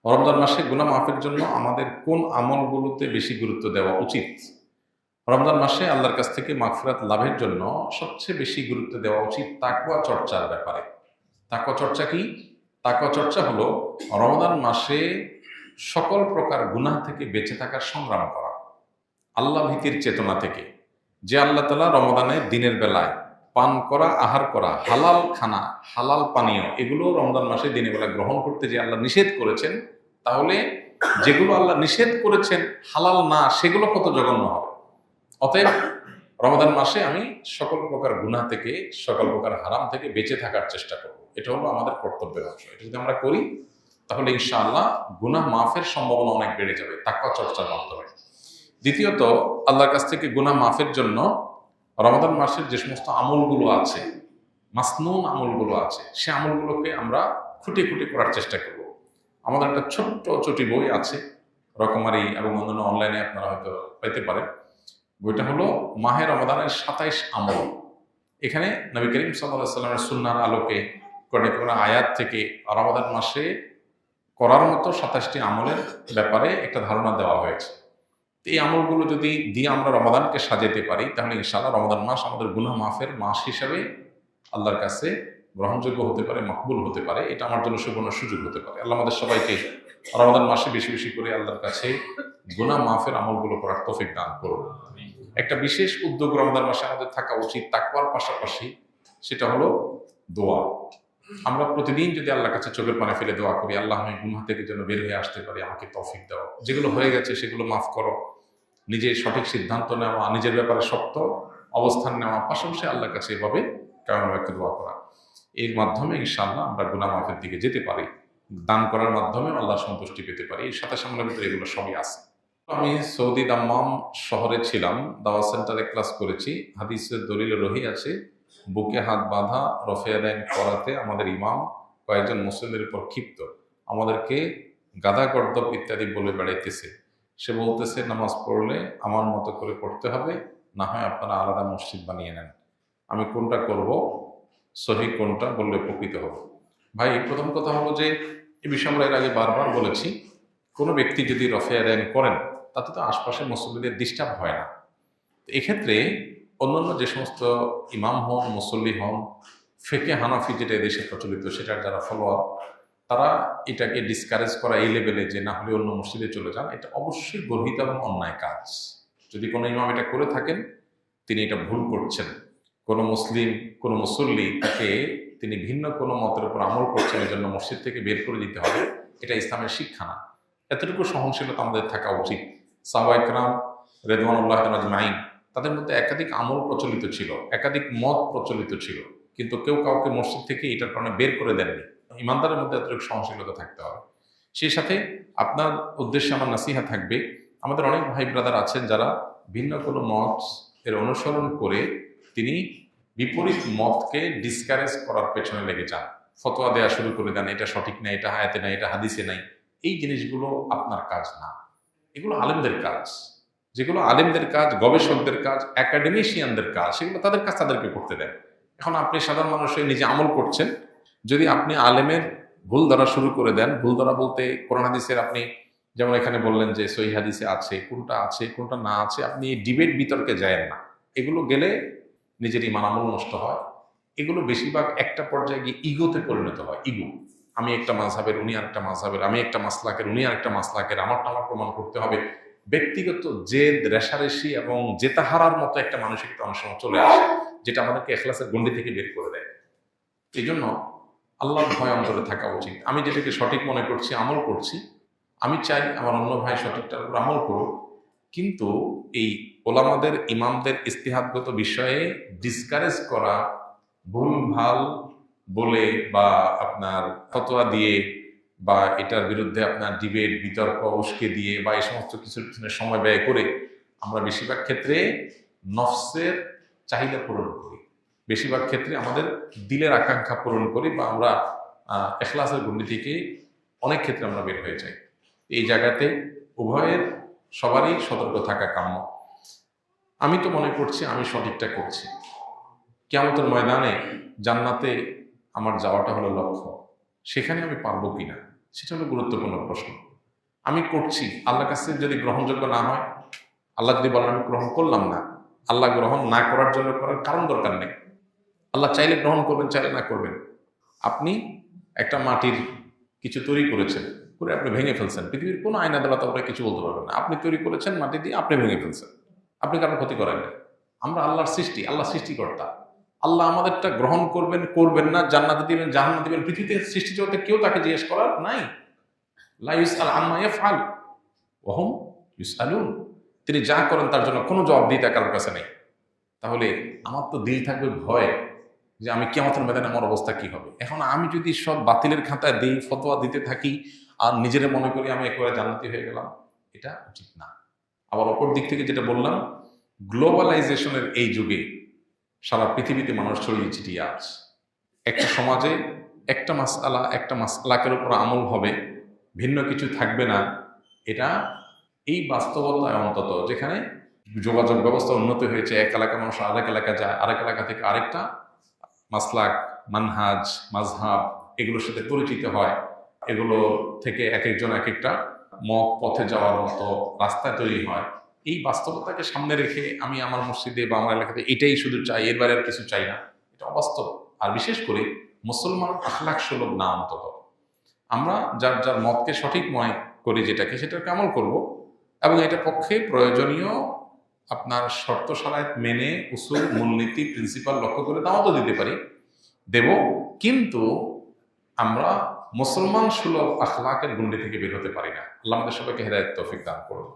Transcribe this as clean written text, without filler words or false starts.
রমজান মাসে গুনাহ মাফের জন্য আমাদের কোন আমলগুলোতে বেশি গুরুত্ব দেওয়া উচিত? রমজান মাসে আল্লাহর কাছ থেকে মাগফিরাত লাভের জন্য সবচেয়ে বেশি গুরুত্ব দেওয়া উচিত তাকওয়া চর্চার ব্যাপারে। তাকওয়া চর্চা কি? তাকওয়া চর্চা হলো রমজান মাসে সকল প্রকার গুনাহ থেকে বেঁচে থাকার সংগ্রাম করা। আল্লাহ ভীতির চেতনা থেকে, যে আল্লাহ তাআলা রমজানে দিনের বেলায় পান করা, আহার করা, হালাল খানা, হালাল পানীয় এগুলো রমজান মাসে দিনের বেলা গ্রহণ করতে যে আল্লাহ নিষেধ করেছেন, তাহলে যেগুলো আল্লাহ নিষেধ করেছেন হালাল না, সেগুলো কত জঘন্য হবে। অতএব রমজান মাসে আমি সকল প্রকার গুনাহ থেকে, সকল প্রকার হারাম থেকে বেঁচে থাকার চেষ্টা করব। এটা হলো আমাদের কর্তব্যের অংশ। এটা যদি আমরা করি তাহলে ইনশাআল্লাহ গুনাহ মাফের সম্ভাবনা অনেক বেড়ে যাবে তাকওয়া চর্চার মাধ্যমে। দ্বিতীয়ত, আল্লাহর কাছ থেকে গুনাহ মাফের জন্য রমাদান মাসের যে সমস্ত আমলগুলো আছে, মাসনুন আমলগুলো আছে, সে আমলগুলোকে আমরা খুঁটে খুঁটে করার চেষ্টা করব। আমাদের একটা ছোট্ট ছোটি বই আছে, রকমারি এবং অন্যান্য অনলাইনে আপনারা হয়তো পেতে পারেন। বইটা হলো মাহে রমাদানের 27 আমল। এখানে নবী করিম সাল্লাল্লাহু আলাইহি ওয়াসাল্লামের সুন্নাহর আলোকে কোন আয়াত থেকে রমাদান মাসে করার মতো 27টি আমলের ব্যাপারে একটা ধারণা দেওয়া হয়েছে। এই আমলগুলো যদি দিয়ে আমরা রমাদানকে সাজাতে পারি, তাহলে ইনশাআল্লাহ রমাদান মাস আমাদের গুনাহ মাফের মাস হিসাবে আল্লাহর কাছে গ্রহণযোগ্য হতে পারে, মকবুল হতে পারে। এটা আমার জন্য সুবর্ণ সুযোগ হতে পারে। আল্লাহ আমাদের সবাইকে রমাদান মাসে বেশি বেশি করে আল্লাহর কাছে গুনাহ মাফের আমলগুলো করার তৌফিক দান করুন। একটা বিশেষ উদ্যোগ রমাদান মাসে আমাদের থাকা উচিত তাকওয়ার পাশাপাশি, সেটা হলো দোয়া। আমরা প্রতিদিন যদি আল্লাহর কাছে চোখের পানি ফেলে দোয়া করি, আল্লাহ আমি গুনাহ থেকে যেন বের হয়ে আসতে পারি, আমাকে তৌফিক দাও, যেগুলো হয়ে গেছে সেগুলো মাফ করো, নিজে সঠিক সিদ্ধান্ত নেওয়া, নিজের ব্যাপারে শক্ত অবস্থান নেওয়া, পাশাপাশি আল্লাহর কাছে এভাবে কেমন একটা দোয়া করা। এর মাধ্যমে ইনশাআল্লাহ আমরা গুনাহ মাফের দিকে যেতে পারি, দান করার মাধ্যমে আল্লাহ সন্তুষ্টি পেতে পারি। এর সাথে সামনের ভিতরে এগুলো সবই আছে। আমি সৌদি দাম্মাম শহরে ছিলাম, দাওয়া সেন্টারে ক্লাস করেছি। হাদিসের দলিলে রহি আছে, বুকে হাত বাঁধা রফে আদায় করাতে আমাদের ইমাম কয়েকজন মুসলিমদের উপর ক্ষিপ্ত, আমাদেরকে গাদা গর্দব ইত্যাদি বলে বেড়াইতেছে। সে বলতেছে, নামাজ পড়লে আমার মতো করে পড়তে হবে, না হয় আপনারা আলাদা মসজিদ বানিয়ে নেন। আমি কোনটা করব, সহি কোনটা বললে উপকৃত হব? ভাই, প্রথম কথা হলো যে এই বিষয়ে আমরা এর আগে বারবার বলেছি, কোনো ব্যক্তি যদি রফে আদায় করেন তাতে তো আশপাশের মুসল্লিদের ডিস্টার্ব হয় না। এক্ষেত্রে অন্যান্য যে সমস্ত ইমাম হন, মুসল্লি হন, ফেকে হানাফি যেটা দেশে প্রচলিত সেটার যারা ফলোয়ার, তারা এটাকে ডিসকারেজ করা এই লেভেলে যে না হলে অন্য মসজিদে চলে যান, এটা অবশ্যই গর্হিত এবং অন্যায় কাজ। যদি কোনো ইমাম এটা করে থাকেন, তিনি এটা ভুল করছেন। কোনো মুসলিম, কোনো মুসল্লি তাকে তিনি ভিন্ন কোনো মতের উপর আমল করছেন, এই জন্য মসজিদ থেকে বের করে দিতে হবে, এটা ইসলামের শিক্ষা না। এতটুকু সহনশীলতা আমাদের থাকা উচিত। সাহাবা ইকরাম রিদওয়ানুল্লাহ আজমাইন, তাদের মধ্যে একাধিক আমল প্রচলিত ছিল, একাধিক মত প্রচলিত ছিল, কিন্তু কেউ কাউকে মসজিদ থেকে এটার কারণে বের করে দেননি। ইমানদারের মধ্যে এতটুকু সহনশীলতা থাকতে হবে। সেই সাথে আপনার উদ্দেশ্যে আমার নাসিহা থাকবে, আমাদের অনেক ভাই ব্রাদার আছেন যারা ভিন্ন কোনো মত এর অনুসরণ করে তিনি বিপরীত মতকে ডিসকারেজ করার পেছনে লেগে যান, ফতোয়া দেওয়া শুরু করে দেন, এটা সঠিক না, এটা আয়াতে নাই, এটা হাদিসে নাই। এই জিনিসগুলো আপনার কাজ না, এগুলো আলেমদের কাজ। যেগুলো আলেমদের কাজ, গবেষকদের কাজ, একাডেমিশিয়ানদের কাজ, সেগুলো তাদের কাজ তাদেরকে করতে দেন। এখন আপনি সাধারণ মানুষ হয়ে নিজে আমল করছেন, যদি আপনি আলেমের ভুল ধরা শুরু করে দেন, ভুল ধরা বলতে কোরআন হাদিসের, আপনি যেমন এখানে বললেন যে সহিহ হাদিসে আছে, কোনটা না আছে, আপনি এই ডিবেট বিতর্কে যায়েন না। এগুলো গেলে নিজের ইমান আমল নষ্ট হয়। এগুলো বেশিরভাগ একটা পর্যায়ে গিয়ে ইগোতে পরিণত হয়। ইগো, আমি একটা মাযহাবের, উনি আরেকটা মাযহাবের, আমি একটা মাসলাকের, উনি আরেকটা মাসলাকের, আমারটা আমার প্রমাণ করতে হবে। ব্যক্তিগত জেদ, রেষারেষি এবং জেতাহারার মতো একটা মানসিকতা অনেক সময় চলে আসে, যেটা আমাদেরকে ইখলাসের গণ্ডি থেকে বের করে দেয়। এই জন্য আল্লাহর ভয় অন্তরে থাকা উচিত। আমি যেটাকে সঠিক মনে করছি, আমল করছি, আমি চাই আমার অন্য ভাই সঠিকটার উপর আমল করুক, কিন্তু এই ওলামাদের, ইমামদের ইস্তিহাদগত বিষয়ে ডিসকারেজ করা, ভুল ভাল বলে বা আপনার ফতোয়া দিয়ে বা এটার বিরুদ্ধে আপনার ডিবেট, বিতর্ক উস্কে দিয়ে বা এই সমস্ত কিছুর পিছনে সময় ব্যয় করে আমরা বেশিরভাগ ক্ষেত্রে নফসের চাহিদা পূরণ করি, বেশিরভাগ ক্ষেত্রে আমাদের দিলের আকাঙ্ক্ষা পূরণ করি, বা আমরা ইখলাসের গণ্ডি থেকে অনেক ক্ষেত্রে আমরা বের হয়ে যাই। এই জায়গাতে উভয়ের সবারই সতর্ক থাকা কাম্য। আমি তো মনে করছি আমি সঠিকটা করছি, কিয়ামতের ময়দানে জান্নাতে আমার যাওয়াটা হলো লক্ষ্য, সেখানে আমি পারবো কিনা, সেটা হলো গুরুত্বপূর্ণ প্রশ্ন। আমি করছি, আল্লাহর কাছে যদি গ্রহণযোগ্য না হয়, আল্লাহ যদি বলেন আমি গ্রহণ করলাম না, আল্লাহ গ্রহণ না করার জন্য করার কারণ দরকার নেই। আল্লাহ চাইলে গ্রহণ করবেন, চাইলে না করবেন। আপনি একটা মাটির কিছু তৈরি করেছেন, করে আপনি ভেঙে ফেলছেন, পৃথিবীর কোনো আইন আদালত আপনাকে কিছু বলতে পারবেন না। আপনি তৈরি করেছেন মাটি দিয়ে, আপনি ভেঙে ফেলছেন, আপনি কারোর ক্ষতি করেন না। আমরা আল্লাহর সৃষ্টি, আল্লাহ সৃষ্টিকর্তা। আল্লাহ আমাদেরটা গ্রহণ করবেন, করবেন না, জান্নাতে দিবেন, জাহান্নামে দিবেন, পৃথিবীতে সৃষ্টি জগতে কেউ তাকে জিজ্ঞেস করার নাই। লা ইউসআল আম্মা ইয়াফআল ওয়া হুম ইউসআলুন। তিনি যা করেন তার জন্য কোনো জবাবদিহিতা কারোর কাছে নেই। তাহলে আমার তো দিল থাকবে ভয় যে আমি কিয়ামতের ময়দানে আমার অবস্থা কি হবে। এখন আমি যদি সব বাতিলের খাতায় দিই, ফতোয়া দিতে থাকি, আর নিজেরা মনে করি আমি একেবারে জান্নাতি হয়ে গেলাম, এটা উচিত না। আবার অপর দিক থেকে যেটা বললাম, গ্লোবালাইজেশনের এই যুগে সারা পৃথিবীতে মানুষ ছড়িয়ে ছিটিয়ে আছে। একটা সমাজে একটা মাসআলাকের উপর আমল হবে, ভিন্ন কিছু থাকবে না। এটা এই বাস্তবতায় অন্তত, যেখানে যোগাযোগ ব্যবস্থা উন্নত হয়েছে, এক এলাকা মানুষ আরেক এলাকা যায়, আরেক এলাকা থেকে আরেকটা মাসলাক, মানহাজ, মাযহাব এগুলোর সাথে পরিচিত হয়, এগুলো থেকে এক একজন এক একটা মত পথে যাওয়ার মতো রাস্তা তৈরি হয়। এই বাস্তবতাকে সামনে রেখে আমি আমার মসজিদে বা আমার এলাকাতে এটাই শুধু চাই, এর বাইরে আর কিছু চাই না, এটা অবাস্তব। আর বিশেষ করে মুসলমান আখলাক সুলভ না। অন্তত আমরা যার যার মতকে সঠিক মনে করি, যেটাকে সেটাকে আমল করব, এবং এটার পক্ষে প্রয়োজনীয় আপনার শর্ত শারায়েত মেনে উসুল, মূলনীতি, প্রিন্সিপাল লক্ষ্য করে দাওয়াতও দিতে পারি, দেব। কিন্তু আমরা মুসলমান সুলভ আখলাকের গুন্ডি থেকে বের হতে পারি না। আল্লাহ আমাদের সবাইকে হেদায়েত তৌফিক দান করুন।